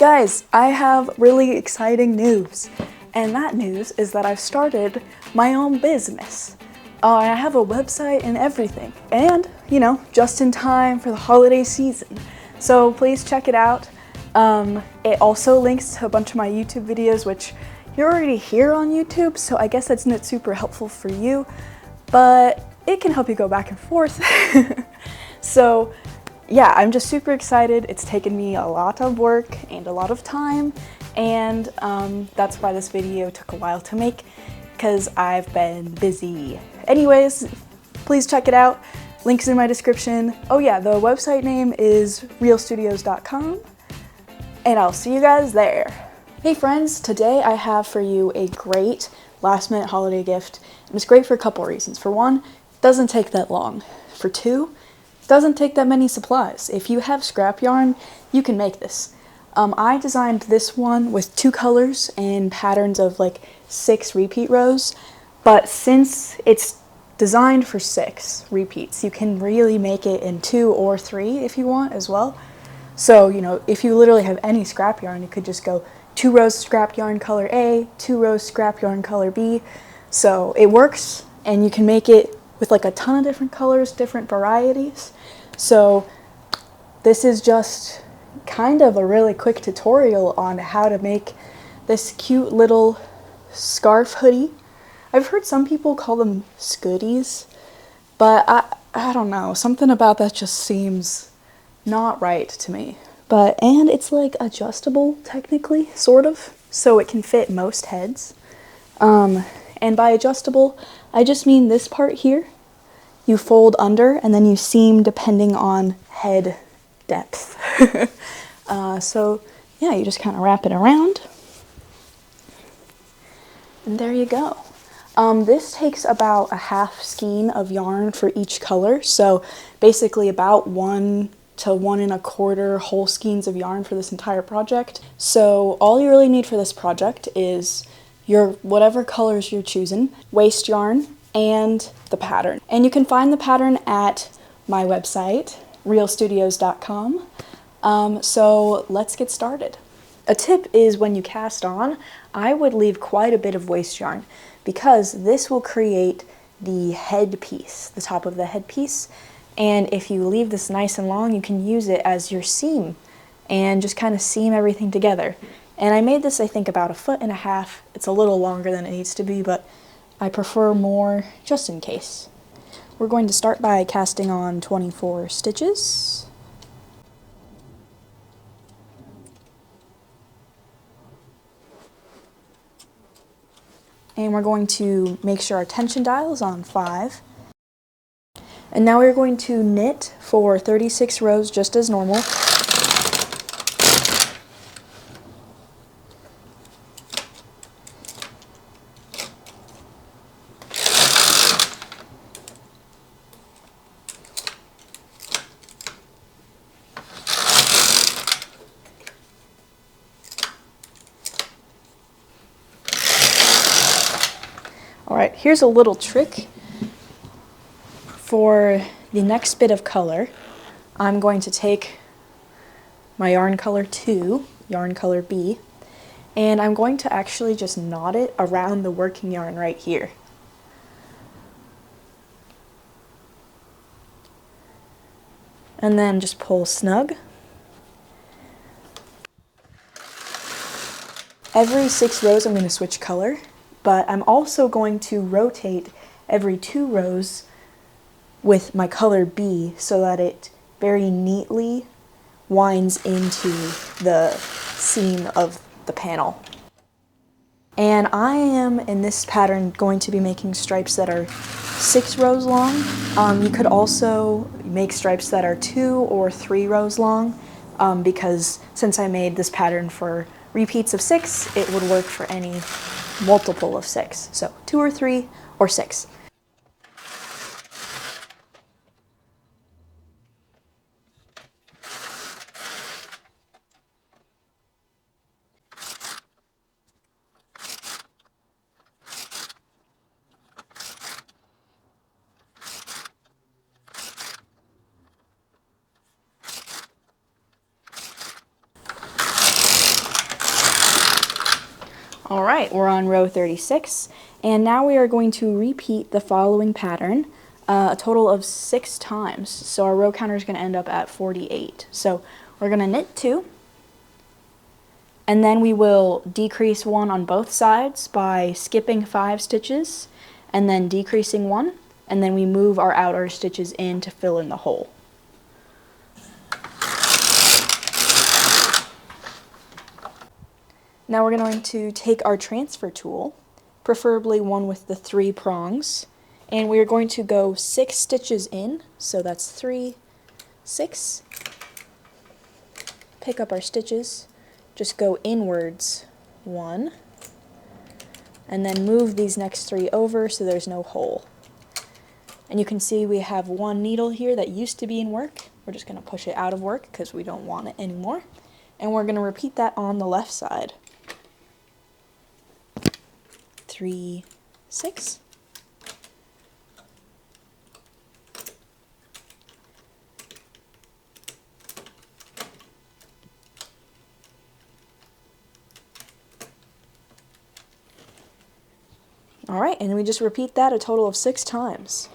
Guys, I have really exciting news. And that news is that I've started my own business. I have a website and everything. And, you know, just in time for the holiday season. So please check it out. It also links to a bunch of my YouTube videos, which you're already here on YouTube, so I guess that's not super helpful for you, but it can help you go back and forth. So yeah, I'm just super excited. It's taken me a lot of work and a lot of time, and that's why this video took a while to make, because I've been busy. Anyways, please check it out. Links in my description. Oh yeah, the website name is realstudios.com, and I'll see you guys there. Hey friends, today I have for you a great last minute holiday gift, and it's great for a couple reasons. For one, it doesn't take that long. For two, it doesn't take that many supplies. If you have scrap yarn, you can make this. I designed this one with 2 colors and patterns of like 6 repeat rows, but since it's designed for 6 repeats, you can really make it in 2 or 3 if you want as well. So, you know, if you literally have any scrap yarn, you could just go 2 rows scrap yarn color A, 2 rows scrap yarn color B. So it works, and you can make it with like a ton of different colors, different varieties. So this is just kind of a really quick tutorial on how to make this cute little scarf hoodie. I've heard some people call them scoodies, but I don't know, something about that just seems not right to me. And it's like adjustable technically, sort of, so it can fit most heads. And by adjustable, I just mean this part here. You fold under and then you seam depending on head depth. So yeah, you just kind of wrap it around. And there you go. This takes about a half skein of yarn for each color, so basically about 1 to 1 1/4 whole skeins of yarn for this entire project. So all you really need for this project is your whatever colors you're choosing, waste yarn, and the pattern. And you can find the pattern at my website, realstudios.com. So let's get started. A tip is when you cast on, I would leave quite a bit of waste yarn, because this will create the headpiece, the top of the headpiece. And if you leave this nice and long, you can use it as your seam and just kind of seam everything together. And I made this, I think, about 1.5 feet. It's a little longer than it needs to be, but I prefer more just in case. We're going to start by casting on 24 stitches. And we're going to make sure our tension dial is on 5. And now we're going to knit for 36 rows just as normal. Alright, here's a little trick. For the next bit of color, I'm going to take my yarn color 2, yarn color B, and I'm going to actually just knot it around the working yarn right here. And then just pull snug. Every 6 rows I'm going to switch color, but I'm also going to rotate every 2 rows with my color B so that it very neatly winds into the seam of the panel. And I am, in this pattern, going to be making stripes that are 6 rows long. You could also make stripes that are 2 or 3 rows long, because since I made this pattern for repeats of 6, it would work for any multiple of 6. So 2 or 3 or 6. All right, we're on row 36, and now we are going to repeat the following pattern a total of 6 times. So our row counter is going to end up at 48. So we're going to knit 2, and then we will decrease 1 on both sides by skipping 5 stitches, and then decreasing 1, and then we move our outer stitches in to fill in the hole. Now we're going to take our transfer tool, preferably one with the 3 prongs, and we are going to go 6 stitches in, so that's 3, 6. Pick up our stitches, just go inwards 1, and then move these next 3 over so there's no hole. And you can see we have 1 needle here that used to be in work. We're just going to push it out of work because we don't want it anymore. And we're going to repeat that on the left side. 3, 6. All right, and we just repeat that a total of 6 times.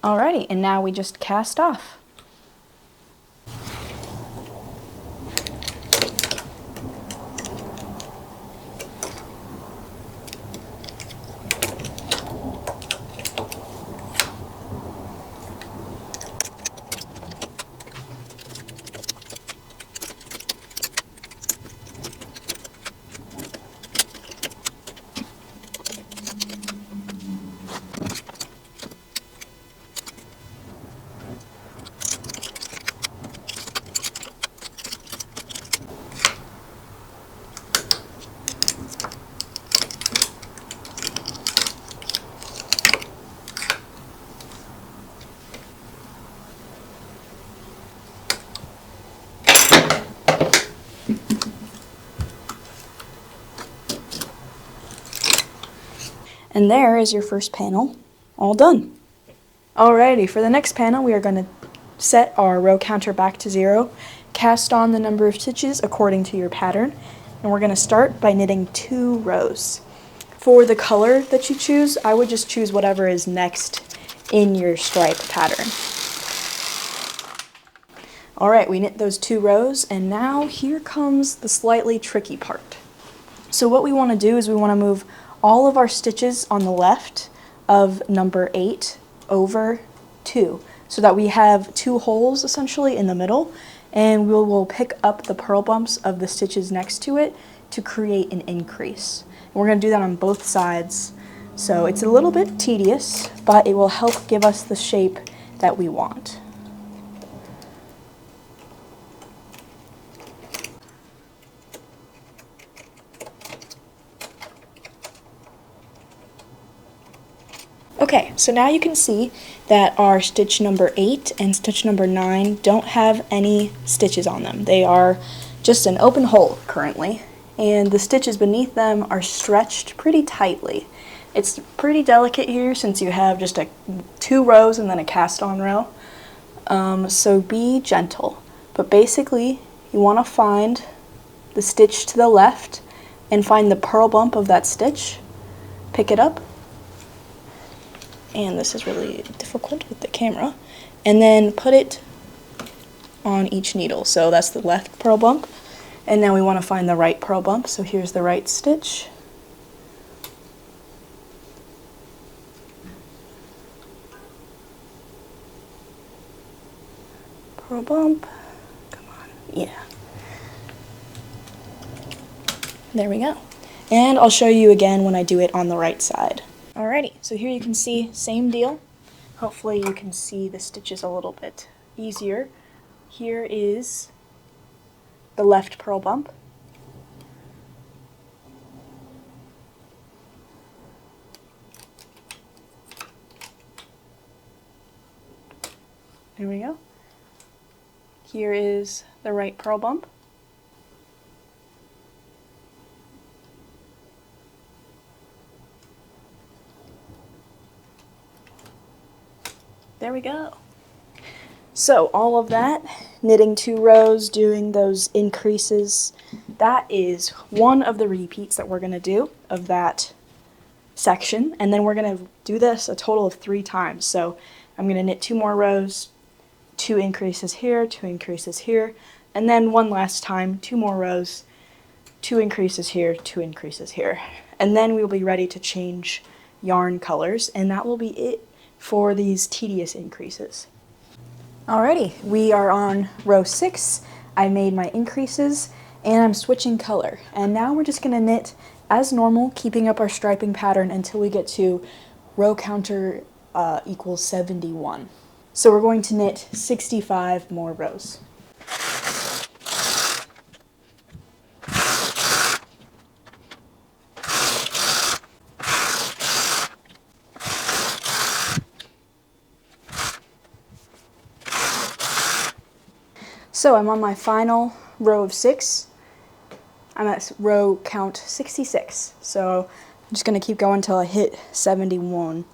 Alrighty, and now we just cast off. And there is your first panel, all done. Alrighty, for the next panel we are going to set our row counter back to 0, cast on the number of stitches according to your pattern, and we're going to start by knitting 2 rows. For the color that you choose, I would just choose whatever is next in your stripe pattern. Alright, we knit those 2 rows, and now here comes the slightly tricky part. So what we want to do is we want to move all of our stitches on the left of number 8 over 2, so that we have 2 holes essentially in the middle, and we will pick up the purl bumps of the stitches next to it to create an increase. And we're going to do that on both sides, so it's a little bit tedious, but it will help give us the shape that we want. Okay, so now you can see that our stitch number 8 and stitch number 9 don't have any stitches on them. They are just an open hole currently, and the stitches beneath them are stretched pretty tightly. It's pretty delicate here since you have just 2 rows and then a cast on row, so be gentle. But basically you want to find the stitch to the left and find the purl bump of that stitch, pick it up, and this is really difficult with the camera, and then put it on each needle. So that's the left purl bump, And now we want to find the right purl bump, so here's the right stitch. Purl bump, come on, yeah. There we go. And I'll show you again when I do it on the right side. Alrighty, so here you can see, same deal. Hopefully you can see the stitches a little bit easier. Here is the left purl bump. There we go. Here is the right purl bump. There we go. So all of that, knitting 2 rows, doing those increases, that is one of the repeats that we're going to do of that section. And then we're going to do this a total of 3 times. So I'm going to knit 2 more rows, 2 increases here, 2 increases here, and then one last time, 2 more rows, 2 increases here, 2 increases here. And then we'll be ready to change yarn colors, and that will be it for these tedious increases. Alrighty, we are on row 6. I made my increases and I'm switching color. And now we're just going to knit as normal, keeping up our striping pattern until we get to row counter equals 71. So we're going to knit 65 more rows. So I'm on my final row of 6. I'm at row count 66. So I'm just going to keep going until I hit 71.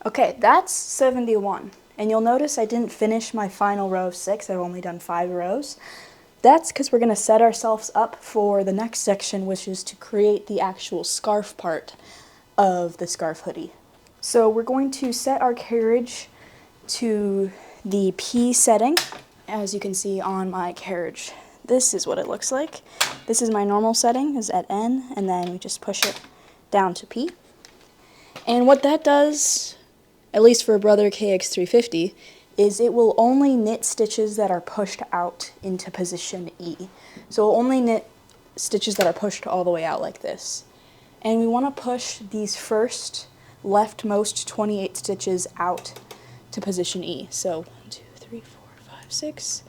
Okay, that's 71. And you'll notice I didn't finish my final row of 6. I've only done 5 rows. That's because we're going to set ourselves up for the next section, which is to create the actual scarf part of the scarf hoodie. So we're going to set our carriage to the P setting. As you can see on my carriage, this is what it looks like. This is my normal setting, is at N, and then we just push it down to P. And what that does, at least for a Brother KX350, is it will only knit stitches that are pushed out into position E. So it'll only knit stitches that are pushed all the way out like this. And we want to push these first leftmost 28 stitches out to position E. So 1, 2, 3, 4, 5, 6.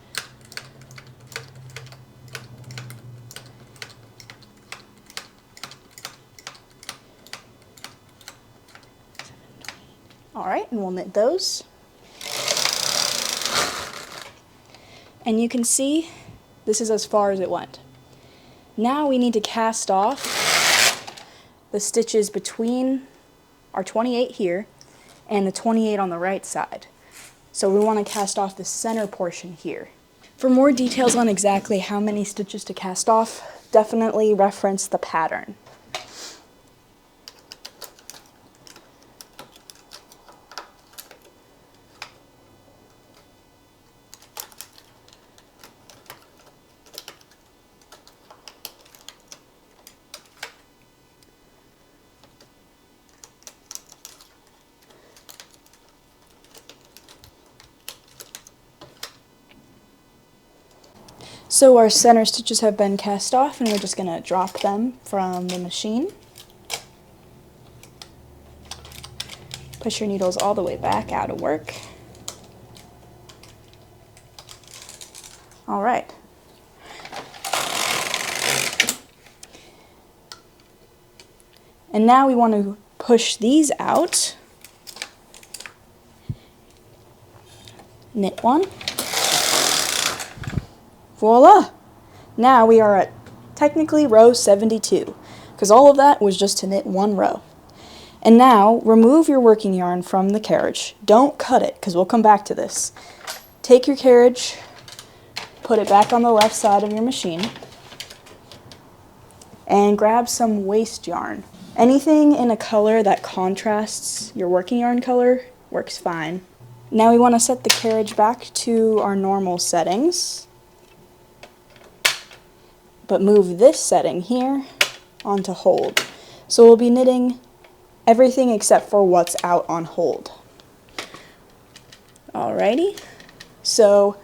Alright, and we'll knit those. And you can see this is as far as it went. Now we need to cast off the stitches between our 28 here and the 28 on the right side. So we want to cast off the center portion here. For more details on exactly how many stitches to cast off, definitely reference the pattern. So our center stitches have been cast off, and we're just going to drop them from the machine. Push your needles all the way back out of work. All right. And now we want to push these out. Knit one. Voila! Now we are at technically row 72, because all of that was just to knit 1 row. And now remove your working yarn from the carriage. Don't cut it, because we'll come back to this. Take your carriage, put it back on the left side of your machine, and grab some waste yarn. Anything in a color that contrasts your working yarn color works fine. Now we want to set the carriage back to our normal settings, but move this setting here onto hold. So we'll be knitting everything except for what's out on hold. Alrighty, so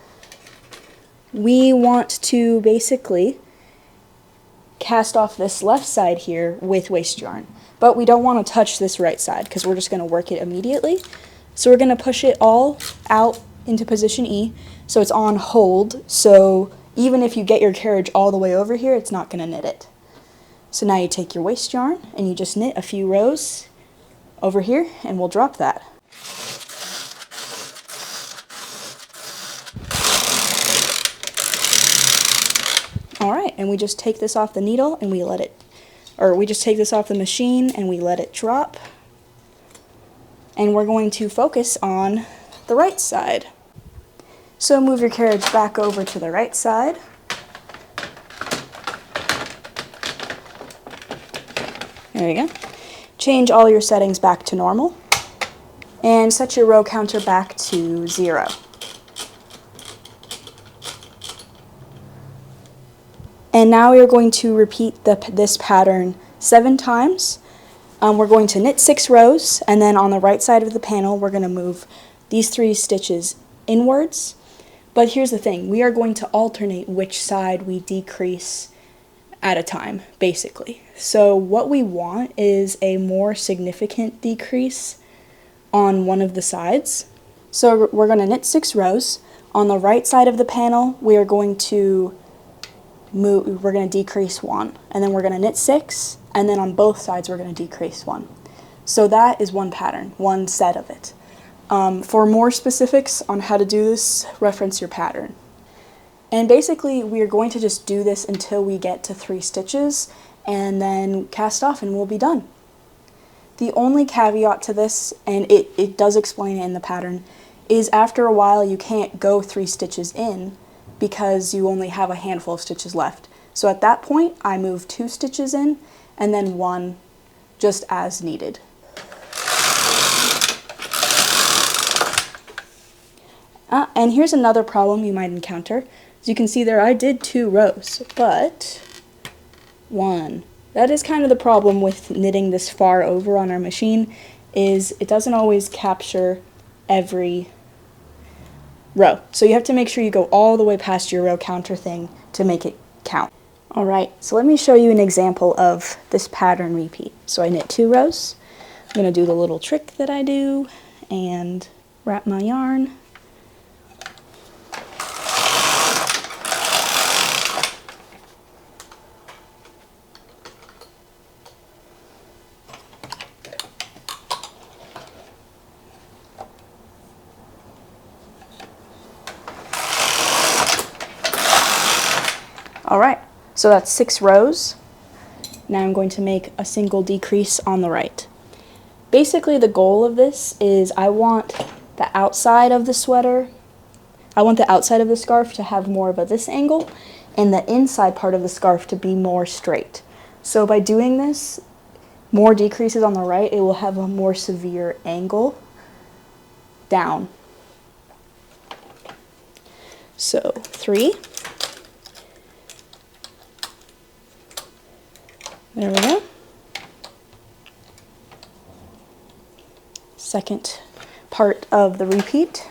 we want to basically cast off this left side here with waste yarn, but we don't want to touch this right side because we're just going to work it immediately. So we're going to push it all out into position E, so it's on hold, so even if you get your carriage all the way over here, it's not going to knit it. So now you take your waste yarn and you just knit a few rows over here, and we'll drop that. Alright, and we just take this off the needle and we let it, or we just take this off the machine and we let it drop. And we're going to focus on the right side. So move your carriage back over to the right side. There you go. Change all your settings back to normal. And set your row counter back to 0. And now we are going to repeat this pattern 7 times. We're going to knit 6 rows, and then on the right side of the panel we're going to move these 3 stitches inwards. But here's the thing, we are going to alternate which side we decrease at a time, basically. So what we want is a more significant decrease on one of the sides. So we're going to knit 6 rows. On the right side of the panel we are going to decrease 1, and then we're going to knit 6, and then on both sides we're going to decrease 1. So that is one pattern, one set of it. For more specifics on how to do this, reference your pattern. And basically we are going to just do this until we get to 3 stitches, and then cast off and we'll be done. The only caveat to this, and it does explain it in the pattern, is after a while you can't go 3 stitches in because you only have a handful of stitches left. So at that point I move 2 stitches in and then 1 just as needed. And here's another problem you might encounter. As you can see there, I did 2 rows, but 1. That is kind of the problem with knitting this far over on our machine, is it doesn't always capture every row. So you have to make sure you go all the way past your row counter thing to make it count. Alright, so let me show you an example of this pattern repeat. So I knit 2 rows. I'm going to do the little trick that I do and wrap my yarn. Alright, so that's 6 rows. Now I'm going to make a single decrease on the right. Basically the goal of this is I want the outside of the sweater, I want the outside of the scarf to have more of a this angle, and the inside part of the scarf to be more straight. So by doing this, more decreases on the right, it will have a more severe angle down. So 3. There we go. Second part of the repeat.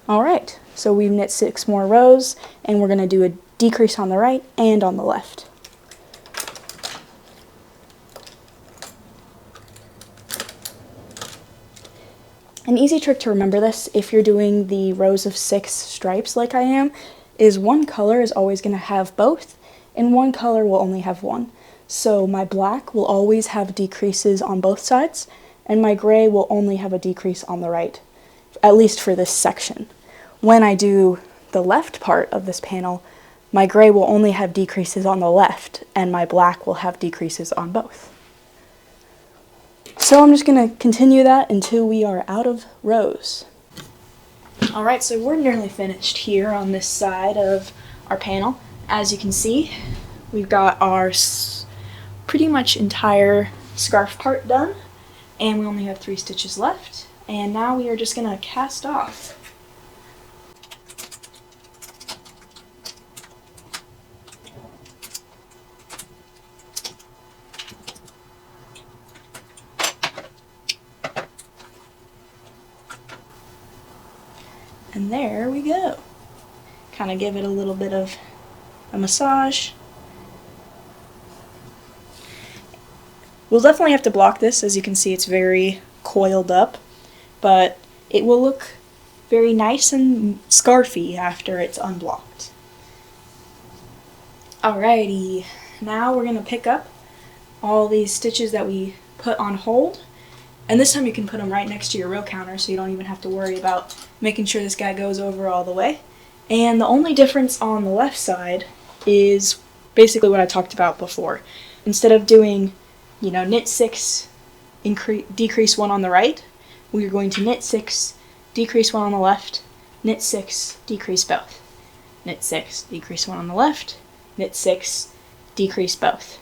Alright, so we've knit 6 more rows, and we're going to do a decrease on the right and on the left. An easy trick to remember this, if you're doing the rows of 6 stripes like I am, is one color is always going to have both, and one color will only have one. So my black will always have decreases on both sides, and my gray will only have a decrease on the right. at least for this section. When I do the left part of this panel, my gray will only have decreases on the left, and my black will have decreases on both. So I'm just going to continue that until we are out of rows. Alright, so we're nearly finished here on this side of our panel. As you can see, we've got our pretty much entire scarf part done, and we only have 3 stitches left. And now we are just going to cast off. And there we go. Kind of give it a little bit of a massage. We'll definitely have to block this. As you can see, it's very coiled up, but it will look very nice and scarfy after it's unblocked. Alrighty, now we're going to pick up all these stitches that we put on hold. And this time you can put them right next to your row counter, so you don't even have to worry about making sure this guy goes over all the way. And the only difference on the left side is basically what I talked about before. Instead of doing, knit 6, decrease 1 on the right, we are going to knit 6, decrease 1 on the left, knit 6, decrease both. Knit 6, decrease 1 on the left, knit 6, decrease both.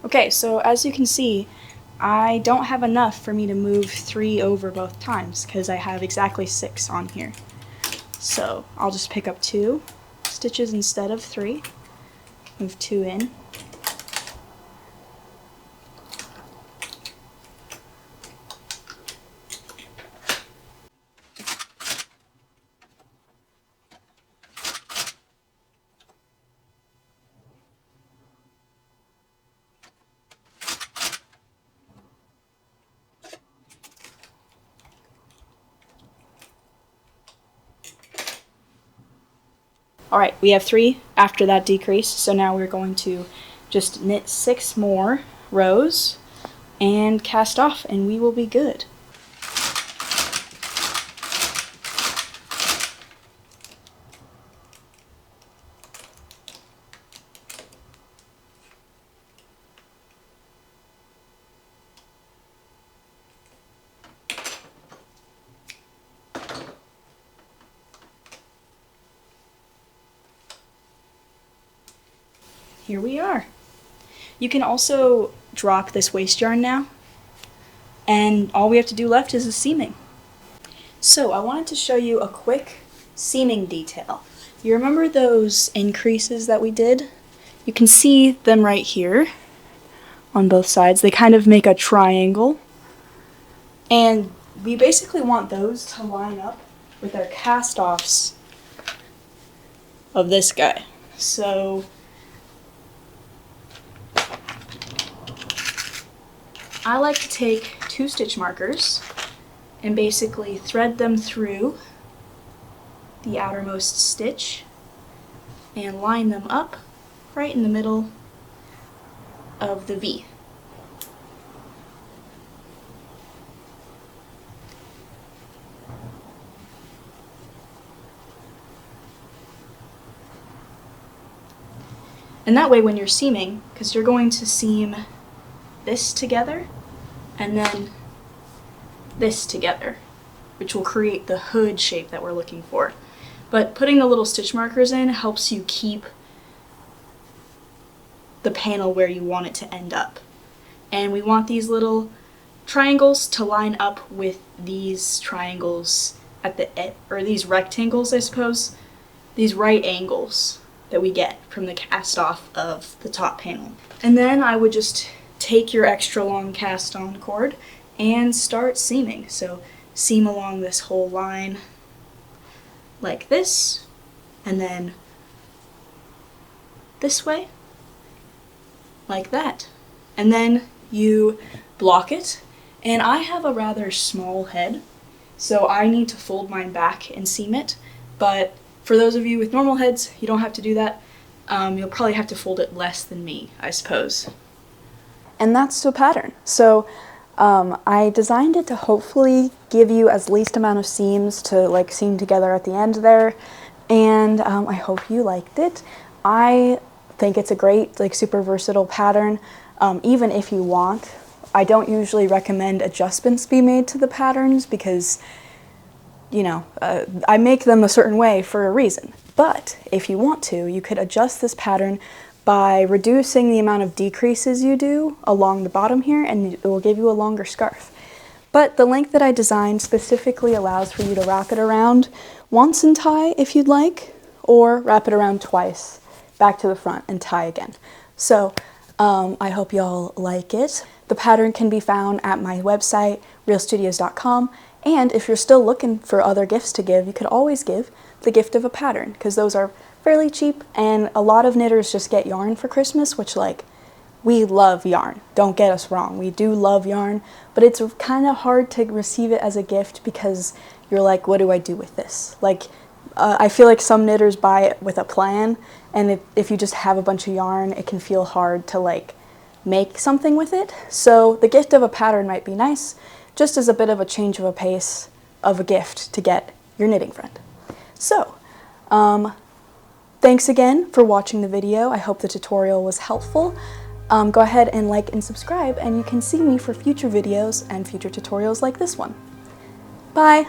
Okay, so as you can see, I don't have enough for me to move 3 over both times because I have exactly 6 on here. So I'll just pick up 2 stitches instead of 3, move 2 in. Alright, we have 3 after that decrease, so now we're going to just knit 6 more rows and cast off, and we will be good. Here we are. You can also drop this waste yarn now, and all we have to do left is the seaming. So I wanted to show you a quick seaming detail. You remember those increases that we did? You can see them right here on both sides. They kind of make a triangle, and we basically want those to line up with our cast-offs of this guy. So I like to take 2 stitch markers and basically thread them through the outermost stitch and line them up right in the middle of the V. And that way when you're seaming, because you're going to seam this together and then this together, which will create the hood shape that we're looking for. But putting the little stitch markers in helps you keep the panel where you want it to end up. And we want these little triangles to line up with these triangles at the end, or these rectangles, I suppose, these right angles that we get from the cast off of the top panel. And then I would just take your extra long cast on cord and start seaming. So seam along this whole line like this, and then this way, like that. And then you block it, and I have a rather small head, so I need to fold mine back and seam it, but for those of you with normal heads, you don't have to do that. You'll probably have to fold it less than me, I suppose. And that's the pattern. So I designed it to hopefully give you as least amount of seams to like seam together at the end there, and I hope you liked it. I think it's a great, like, super versatile pattern. Even if you want, I don't usually recommend adjustments be made to the patterns because, you know, I make them a certain way for a reason. But if you want to, you could adjust this pattern by reducing the amount of decreases you do along the bottom here, and it will give you a longer scarf. But the length that I designed specifically allows for you to wrap it around once and tie if you'd like, or wrap it around twice, back to the front and tie again. So I hope y'all like it. The pattern can be found at my website, realstudios.com, and if you're still looking for other gifts to give, you could always give the gift of a pattern, because those are fairly cheap, and a lot of knitters just get yarn for Christmas, which, like, we love yarn. Don't get us wrong, we do love yarn, but it's kind of hard to receive it as a gift because you're like, what do I do with this? Like, I feel like some knitters buy it with a plan, and if you just have a bunch of yarn, it can feel hard to, like, make something with it. So the gift of a pattern might be nice, just as a bit of a change of a pace of a gift to get your knitting friend. So, thanks again for watching the video. I hope the tutorial was helpful. Go ahead and like and subscribe, and you can see me for future videos and future tutorials like this one. Bye!